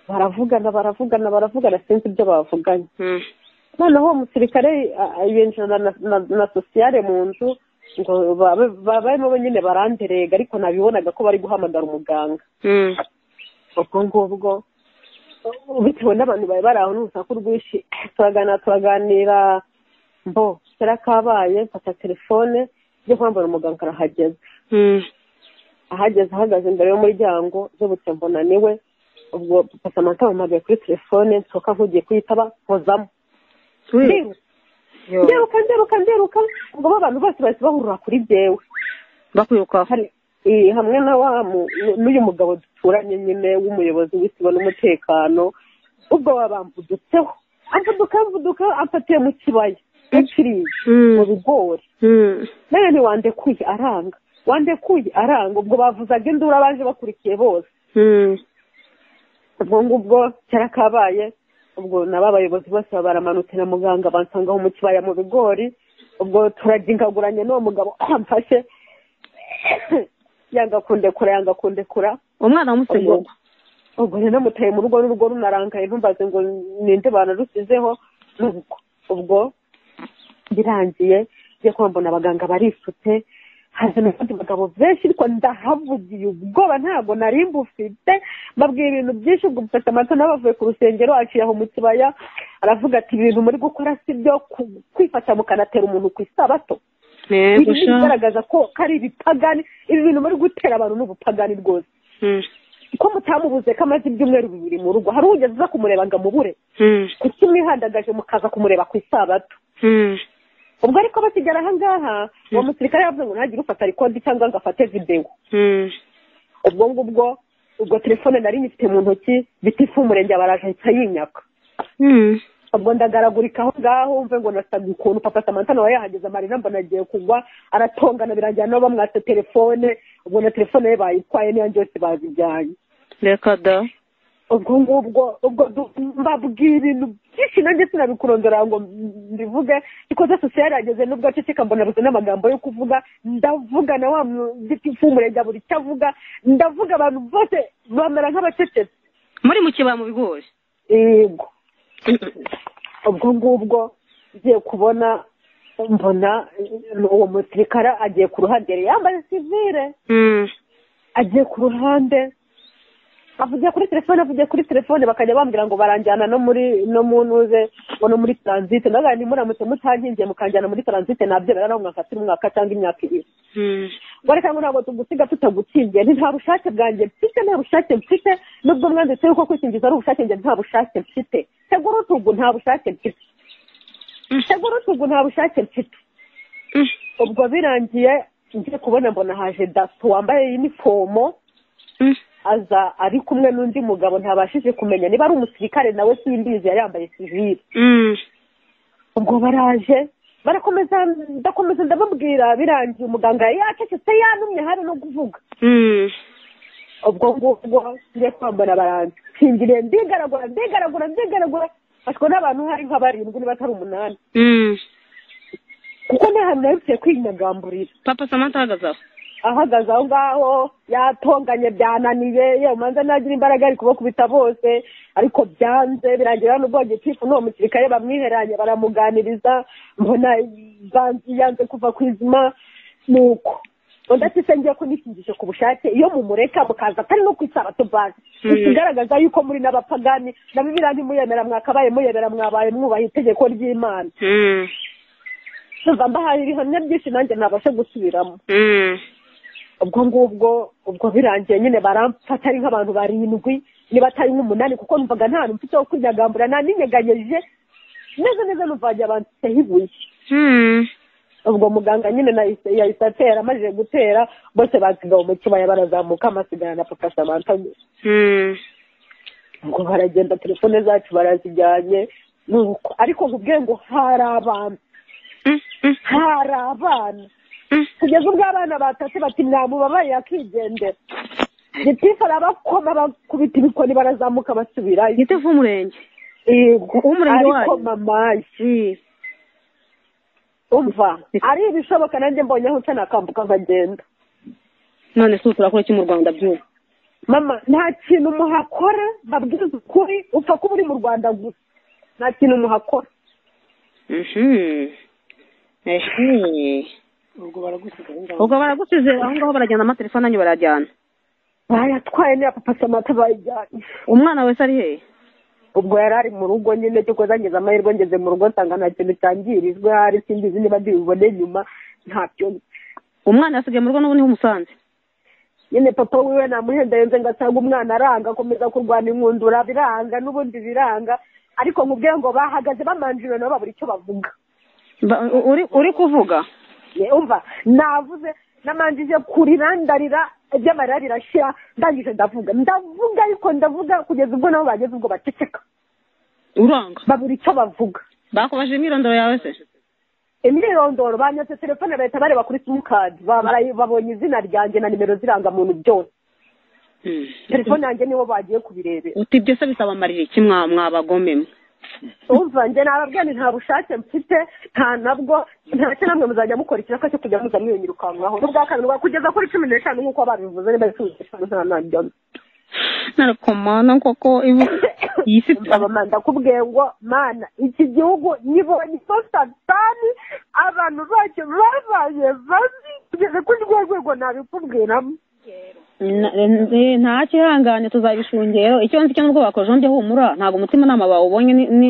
baravugana sinzi ibyo bavuganye noneho uwo musirikare yinjira na sosiyare mu nzu ngo barimo nyine baranderega ariko nabibonaga ko bari guhamagara umuganga ubwo ngubwo bitewe n'abantu bari bari aho n'urusaku rwinshi turaganira mbo kera kabaye mfata telefone yo kwambara umuganga arahageze ahagaze imbere y'umuryango z'ubutse mbona niwe ubwo papa Samantha bamuhamagaye kuri telefone nsohoka nkugiye kuyitaba nkozamo ndiruka ubwo abantu bose bahise bahurura kuri jyewe bakwiruka hamwe n'uyu mugabo duturanye nyine w'umuyobozi w'isibo n'umutekano ubwo babambudutseho amvuduka amfatiye mu kibaya yakiriye mu bigori nawe ntiwandekuye aranga ubwo bavuzaga induru abaje bakurikiye bose ubwo ngubwo kera kabaye ubwo nabo abayobozi bose baramanutse na muganga bansangaho mu kibaya mu bigori ubwo turagingaguranye n'uwo mugabo amfashe yanga kundekura umwana w'umutegeko ubwo rero namutaye mu rugo n'urugo runarangaye ntumbaze ngo ninde banarusizeho n'ubwo ubwo birangiye ngiye kuba mbona abaganga barisutse haza n'abandi bagabo benshi ariko ndahavugiye ubwoba ntabwo nari mbufite mbabwiye ibintu byinshi ubwo mfata amata n'abavuye ku rusengero aciye aho mu kibaya aravuga ati ibintu muri gukora si byo kwifata mukanatera umuntu ku isabato bigaragaza ko ari ibipagani ibi bintu muri gutera abantu n'ubupagani rwose ko mutamubuze ko amaze ibyumweru 2 mu rugo hari ugeze uza kumureba ngo amubure kuki mwihandagaje mukaza kumureba ku isabato ubwo ariko bakigera aha ngaha uwo musirikare yavuze ngo ntagire ufata rekodi cyangwa ngo afate videwo ubwo telefone nari nyifite mu ntoki bitifu umurenge baraje ahita yinyaka ubwo ndagaragurika aho ngaho wumve ngo nasabye ukuntu papa Samantha nawe yahageze amarira mbona agiye kugwa aratongana birangira nabo bamwatse telefone ubwo na telefone ye bayitwaye niyo byose bazijyanye reka da ubwo mbabwira ibintu byinshi nanjye sinabikurondora ngo mbivuge ikoze sosiyete yageze n'ubwo aceceka mbona buze n'amagambo yo kuvuga ndavuga na wa gitifu umurenge buri icyo avuga ndavuga abantu bose bamera nk'abacecetse muri mu kibaya mu bigori yego ubwo ngubwo ngiye kubona mbona uwo musirikare agiye ku ruhande yambaye sivire agiye ku ruhande avugiye kuri telefone bakajya bambwira ngo baranjyana no mu ntuze ngo no muri transit ndaga ni muramutse mutankingiye mukanjyana muri transit nabyo rero mwakatira umwaka cyangwa imyaka ibiri ngo ntabwo tugusiga tutagutsindiye nta bushake bwanjye mfite nubwo mwanditse yuko kwikingiza ari ubushake njye nta bushake mfite tegura utugu nta bushake mfite ubwo birangiye ngiye kubona mbona haje daso wambaye uniformo aza ari kumwe n'undi mugabo ntabashije kumenya niba ari umusirikare nawe simbizi yari yambaye civile ubwo baraje ndakomeza ndababwira birangiye umuganga yacecetse yanumye hari no kuvuga ubwo ngubwo ngiye kwambara baranze nshingiriye ndigaragura ashwe n'abantu hari nka 7 niba atari 8 kuko nta hantu nahise kwinyagamburira papa Samantha ahagaze aho ngaho yatonganye byananiye yewe manza nagira imbaraga ari kubakubita bose ariko byanze birangira n'ubwo gitifu n'uwo musirikare bamwiheranye baramuganiriza mbona yanze kuva ku izima nuko ndetse ngiye ko nikingishe ku bushake iyo mumureka mukaza atari no kwisabato base ikigaragaza yuko muri n'abapagani na Bibiliya ntimuyemera mwakabaye muyemera mwabaye mwubaha itegeko ry'Imana mbahaye ibihamya byinshi nanjye nabashe gusubiramo ubwo birangiye nyine baramfata ari nk'abantu 7 niba atari nk'8 kuko numvaga nta hantu mfite ho kwinyagambura ninyeganyeje neza numvaga abantu ibuye ubwo muganga nyine yahise atera amajije gutera bose basigaye mu kibaya barazamuka amasigara na papa Samantha ubwo baragenda telefone zacu barazijyanye nuko ariko nkubwiye ngo hari abana kugeza ubwo abana batatse bati mwamubabaye yakigendera gitifu arabakoma bakubita ibikoni barazamuka basubirayo gitifu umurenge wayo ariko mamayi umva ari ibishoboka nanjye mbonye aho nca nakambuka nkagenda none se turakora iki mu Rwanda byose mama nta kintu muhakora babwiza ukuri upfa kuba uri mu Rwanda gusa nta kintu muhakora ubwo baragusize aho ngaho barajyana amatelefone anyu barajyana bayatwaye niya papa Samantha bayijyanye umwana wese ari hehe ubwo yari ari mu rugo nyine cyo kozangeza amahirwe ngeze mu rugo nsanga nta kintu cyangirijwe hari simbizi niba ndibibone nyuma ntacyo umwana yasigaye mu rugo n'ubu niho umusanze nyine papa wiwe namuhendayenze ngasanga umwana aranga akomeza kurwana inkundura biranga n'ubundi biranga ariko nkubwire ngo bahagaze bamanjire nabo babura icyo bavuga uri kuvuga umva navuze namanjije kurira ndarira iby'amarira birashira ndangije ndavuga ariko ndavuga kugeza ubwo nabo bageze ubwo baceceka uranga babura icyo bavuga bakubajije imyirondoro yawe se imyirondoro banyatse telefone leta bareba kuri simukadi babonye izina ryanjye na nimero z'irangamuntu byose telefone yanjye nibo bagiye kubirebera uti byose bisaba amarira iki mwabagomemwe umva njye nababwira nta bushake mfite nta nabwo ntacyo namwe muzajya mukora ikiraka cyo kujya muza mwiyonyirukankaho n'ubwa kabiri kugeza kuri 15 nk'uko babivuze niba ari 15 nta nabyo narakomana koko iyi si ndakubwiye ngo mana iki gihugu nibonye ko satani abantu bacyo babaye bazi kugeza kuri rwego nabikubwiramo nta kihangane tuzabishungero icyo nzi cyo n'ubwo bakojonje humura ntabwo umutima nama bawubonye ni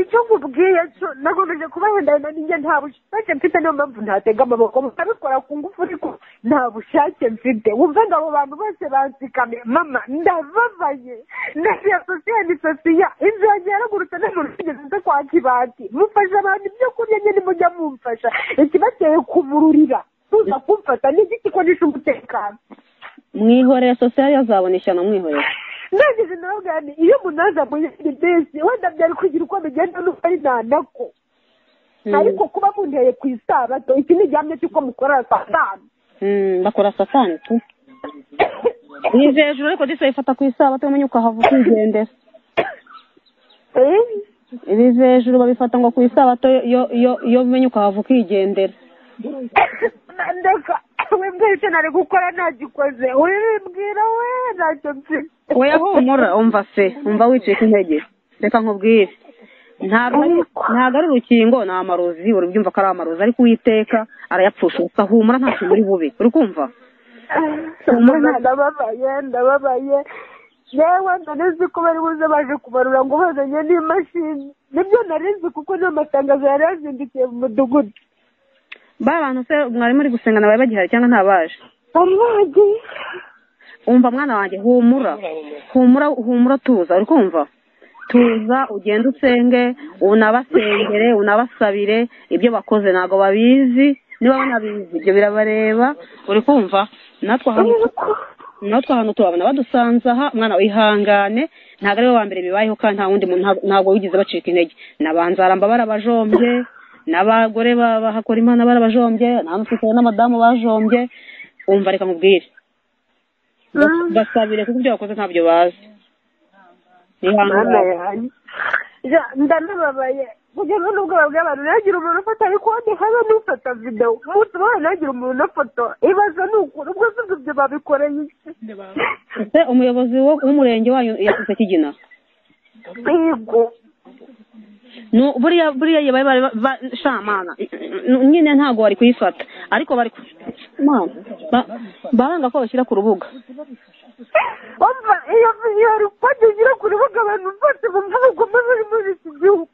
icyo nkubwiye cyo nagomeje kubahendana ninjye nta bushake mfite niyo mpamvu ntatega amaboko mukabikora ku ngufu ariko nta bushake mfite wumve ngo abo bantu bose bansikamiye mama ndababaye ndasiye sosiya inzu yanjye yaragurutse n'umuntu ugeze nze kwa Kibati mufasha abantu ibyo kurya nyine mujya mumfasha ikibateye kumururira tuza kumfata n'igiti ko nishe umutekano mwihoreye sosiya yazabona ishyano mwihoreye ndageze nawe iyo umuntu aza muri bisi wenda byari kugira uko bigenda n'uko ari nanako ariko kuba munteye ku isabato iki ni igihamya cy'uko mukorera satani bakora satani tu nize hejuru ariko disa ifata ku isabato umenye ukahava ukigendera nize hejuru babifata ngo ku isabato yo umenye ukahava ukigendera ndeka wembwira icyo nari gukora ntagikoze wibwira we ntacyo mfite we humura umva se umva wicika intege reka nkubwire ntabwo ari urukingo ni amarozi uri byumva ko ari amarozi ariko Uwiteka arayapfusha ukahumura nta kintu uri bube uri kumva ndababaye yewe narizi ko bari buze baje kubarura ngo bazanye n'imashini nibyo narizi kuko n'amatangazo yari yazindukiye mu mudugudu. ba bantu se mwari muri gusengana bari bagihari cyangwa ntabaje? bari bagiye. umva mwana wanjye humura tuza uri kumva tuza ugenda usenge unabasengere unabasabire ibyo bakoze ntago babizi niba banabizi ibyo birabareba uri kumva natwe ahantu tubabona badusanze aha mwana wihangane ntabwo ari we wa mbere bibayeho kandi nta wundi ntabwo wigize bacika intege n'abanzaramba barabajombye n'abagore bahakora imana barabajombye n'abadamu bajombye umva reka nkubwire basabire kuko ibyo bakoze ntabyo bazi. ndanababaye kugeza n'ubwoba bw'abantu nagira umuntu ufata ikode habe n'ufata videwo umunsi umwe nagira umuntu unafoto ibaza ni ukuri ubwo si ibyo babikoreye iki. ese umuyobozi w'umurenge wanyu yatse Kigina? yego buriya bari shamana nyine ntago bari kuyifata ariko bari baranga ko bashyira ku rubuga. umva iyo ripodi ushyira ku rubuga abantu bose bumva bagomba bari muri iki gihugu.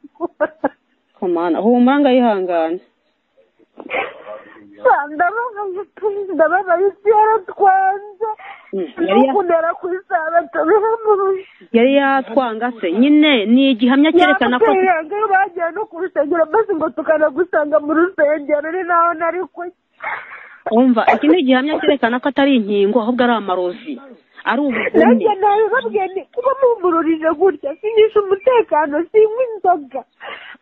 komana humura yihangane. ndababaye isi yaratwanze n'ukundera ku isabato biramurusha. yari yatwanga se nyine ni igihamya cyerekana ko iyo bagiye no ku rusengero maze ngo tukanagusanga mu rusengero ni naho nari kujya. umva iki ni igihamya cyerekana ko atari inkingo ahubwo ari amarozi ari ubugome. nanjye nabibabwiye ni kuba mumururije gutya sinisha umutekano sinywa inzoga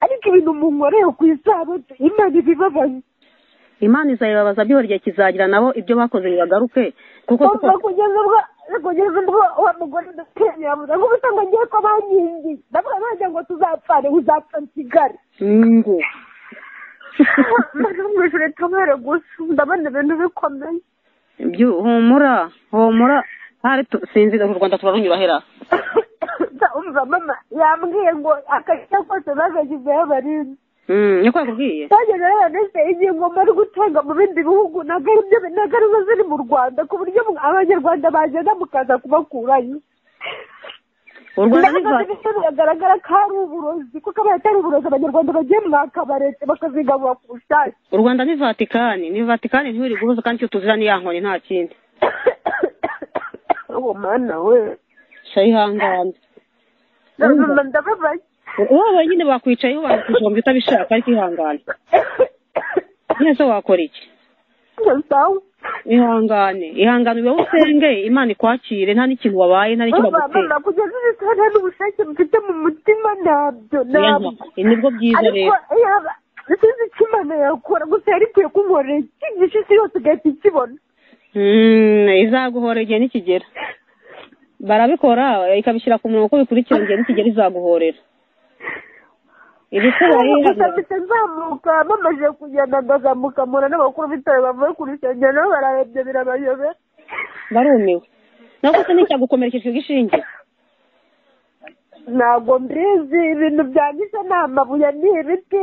ariko ibintu munkoreye ku isabato imana ibibabaye. imana izayibabaza byose igihe kizagira nabo ibyo bakoze bibagaruke kuko kugeza ubwo wa mugore ndatemye yavuze ngo ubusa ngo ngiye ko bankingiye ndavuga nanjye ngo tuzapfane uzapfa nsigare ngo mwishure tumere gusa ndabona ibintu bikomeye. humura hari sinzi u Rwanda turarunyurahera. umva mama yambwiye ngo akajya kose bagagizeho abarinzi. niko yakubwiye? cyageze rero nese ingingo bari gutanga mu bindi bihugu ntabwo ari zo ziri mu Rwanda ku buryo abanyarwanda bagenda mukaza kubakurayo. u Rwanda biragaragara ko ari uburozi kuko abaye atari uburozi abanyarwanda bagiye mwakabaretse bakazigarura ku bushake. u Rwanda ni Vatikani ntibiri guhuza kandi icyo tuzira ni ya nkoni nta kindi. uwo mana we shayihangane ndababaye. wowe nyine bakwicayeho bakujomba utabishaka ariko ihangane. nese wakora iki? ihangane ube usenge imana ikwakire nta n'ikintu wabaye nta n'ikintu bagutera. kugeza ubu nta n'ubushake mfite mu mutima ntabyo nibwo byiza rero. sinzi icyo imana yakora gusa yari ikwiye kunkorera ikigisha isi yose ugahita ikibona. izaguhora igihe nikigera barabikora ikabishyira ku murongo uko bikurikira igihe nikigera izaguhorera. gusa nzamuka bamaze kugenda ndazamuka mpura n'abakuru b'ibitaro bavuye ku rusengero nabo bararebye birabayobera barumiwe. nako se n'icyagukomerekeje igishinge? ntabwo mbizi ibintu byanditse ni amabuye ni ibiti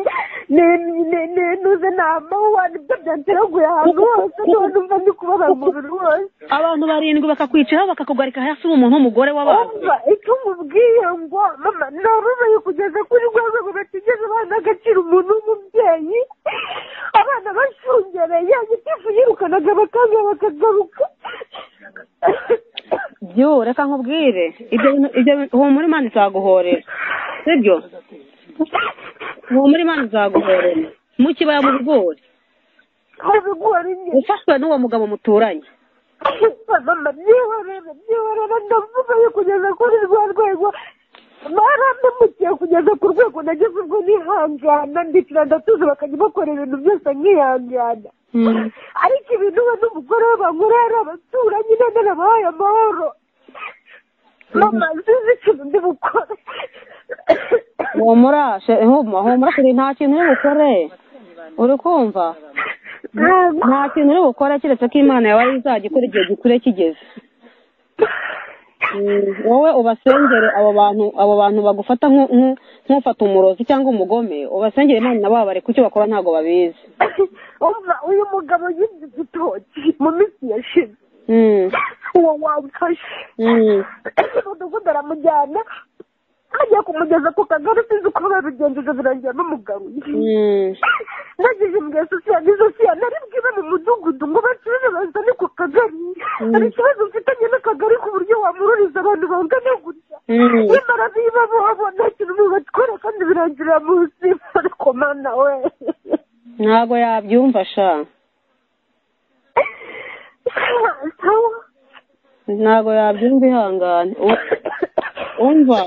n'intuze ni amawuwa nibyo byanteraguye ahantu hose niho numva ndi kubabara umubiri wose. abantu 7 bakakwiciraho bakakugarika hasi umuntu w'umugore w'abantu. icyo umubwiye ngo mama nababaye kugeza kuri rwa rwego batigeze baha agaciro umuntu w'umubyeyi abana bashungereye gitifu yirukanaga bakaza bakagaruka. byo reka nkubwire ibyo humura imana izaguhorera sibyo? humura imana izaguhorera mu kibaya mu bigori ufashwe n'uwo mugabo muturanye. mama byihorera ndavuga yo kugeza kuri rwa rwego barampemukiye kugeza ku rwego nageze ubwo nihangana ndikira ndatuza bakajya bakora ibintu byose nkihangana. ariko ibintu we n'umugore we bankorera ari abaturanyi none nabahaye amahoro. mama sinzi ikintu ndi bukore. humura kuri nta kintu uri bukore uri kumva? nta kintu uri bukore keretse ko imana yawe ari izajya ikora igihe gikure kigeze. wowe ubasengere abo bantu bagufata nk'ufata umurozi cyangwa umugome ubasengere imana nabo babare kucyo bakora ntabwo babizi. uyu mugabo yibye igitoki mu minsi yashize uwo wamfashe mudugudu aramujyana agiye kumugeza ku kagari sinzi uko babigenjeje birangira bamugaruye nagize imbwiye sosiya nari bwibe mu mudugudu ngo bacuruze bazane ku kagari hari ikibazo mfitanye n'akagari ku buryo wamururiza abantu bangana gutya nyamara biba bobo nta kintu bibatwara kandi birangira munsi ariko mana we ntabwo yabyumva sha ntabwo yabyumva ihangane umva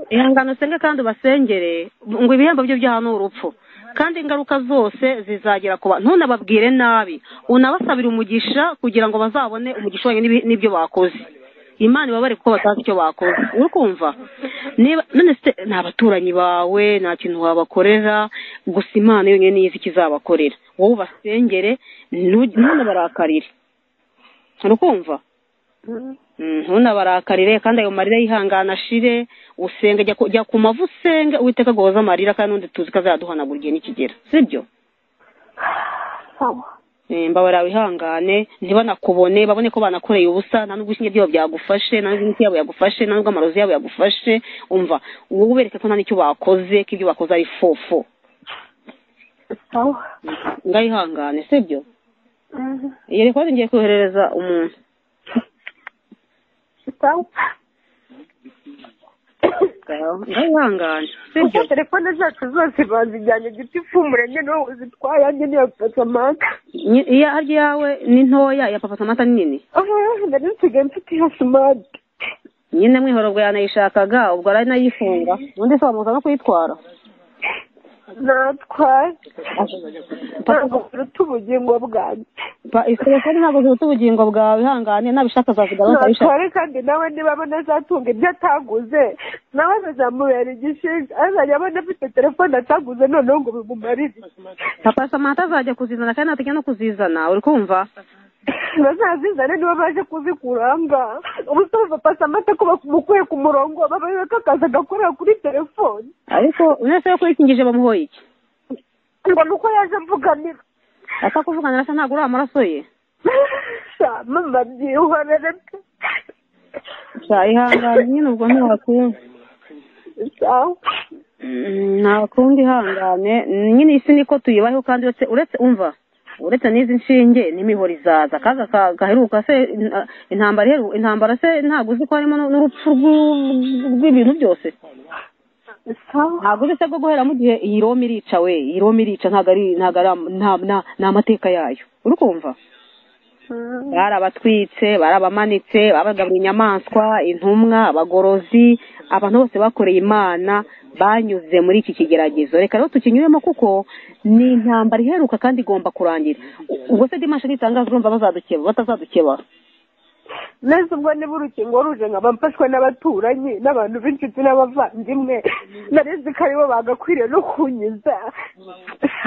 ihangane usenge kandi ubasengere ngo ibihembo byo byaha ni urupfu kandi ingaruka zose zizagera ku bantu ntunababwire nabi unabasabira umugisha kugira ngo bazabone umugisha wonyine n'ibyo bakoze imana ibabare kuko batazi icyo bakoze uri kumva none se ni abaturanyi bawe nta kintu wabakorera gusa imana yonyine niyo izi ikizabakorera wowe ubasengere ntunabarakarire uri kumva ntunabarakarire kandi ayo marira yihangana ashire usenge jya ku mavu usenge uwiteka agoza amarira kandi n'undi tuzi ko azaduhanagura igihe nikigera sibyo mbabara wihangane ntibanakubone babone ko banakoreye ubusa nta n'ubwo ishinge byabo byagufashe nta n'ubwo imiti yabo yagufashe nta n'ubwo amarozi yabo yagufashe umva wowe ubereke ko nta n'icyo bakoze ko ibyo bakoze ari fofo ngayihangane sibyo iyi rekodi ngiye koherereza umuntu ngayihangane sibyo telefone zacu zose bazijyanye giti ifumbire nyine wowe uzitwaye yanjye niyo pasamata iya harya yawe ni ntoya iya pasamata ni nini nari nsigaye mfite iya simati nyine mwihoro ubwo yanayishakaga ubwo ari nayifunga ubundi se wamuza no kuyitwara natwaye ntabwo ziruta ubugingo bwanjye telefone ntabwo ziruta ubugingo bwawe ihangane nabishaka azazigara bakayishaka natware kandi nawe niba abona azatunga ibyo ataguze nawe bizamubera igishinga azajya abona afite telefone ataguze noneho ngo bimumarire papa samantha azajya kuzizana kandi nateganya no kuzizana uri kumva bazazizane niba baje kuzikuranga ubusobe papa samantha ko bamukuye ku murongo babaye kakaza agakorera kuri telefone ariko unese yo kurikingije bamuhoye iki ngo nuko yaje mvuganira asa kuvuganira se ntabwo uri amaraso ye mama byihorere pe ihangane nyine ubwo ntiwakumva nta kundi ihangane nyine isi niko tuyibayeho kandi uretse umva uretse n'izi nshinge n'imihoro izaza kaga gaheruka se intambara se ntabwo uzi ko harimo n'urupfu rw'ibintu byose ntabwo uzi se bwo guhera mu gihe iyi Roma irica we iyi Roma irica nta amateka yayo uri kumva barabatwitse barabamanitse babagabura inyamaswa intumwa abagorozi abantu bose bakoreye imana banyuze muri iki kigeragezo reka rero tukinyuremo kuko ni intambara iheruka kandi igomba kurangira ubwo se dimashe nitangaza urumva bazadukeba batazadukeba neza ubwo niba urukingo ruje nkaba mfashwe n'abaturanyi n'abantu b'inshuti n'abavandimwe narezi ko aribo bagakwiriye no kunyiza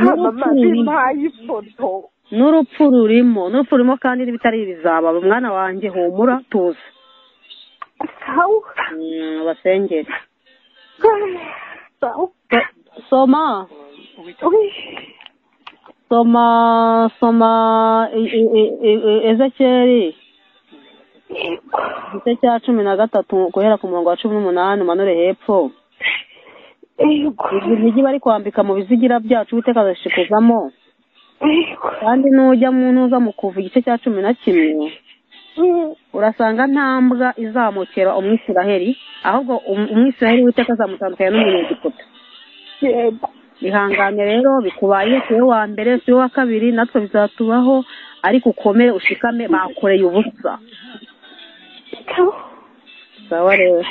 mama bimpaye ifoto n'urupfu rurimo kandi n'ibitari bizaba mwana wanjye humura tuza basengere soma Ezekiyeli igice cya 13 guhera ku murongo wa 18 umanure hepfo imigi bari kwambika mu bizigira byacu Uwiteka azashikuzamo kandi nujya mu ntuza mu kuva igice cya 11 urasanga ntambwa izamukera umwisiraheli ahubwo umwisiraheli Uwiteka azamutandukanya n'umunyegiputa ihangane rero bikubaye siwe wa mbere siwe wa kabiri natwe bizatubaho ariko ukomere ushikame bakoreye ubusa sawa rero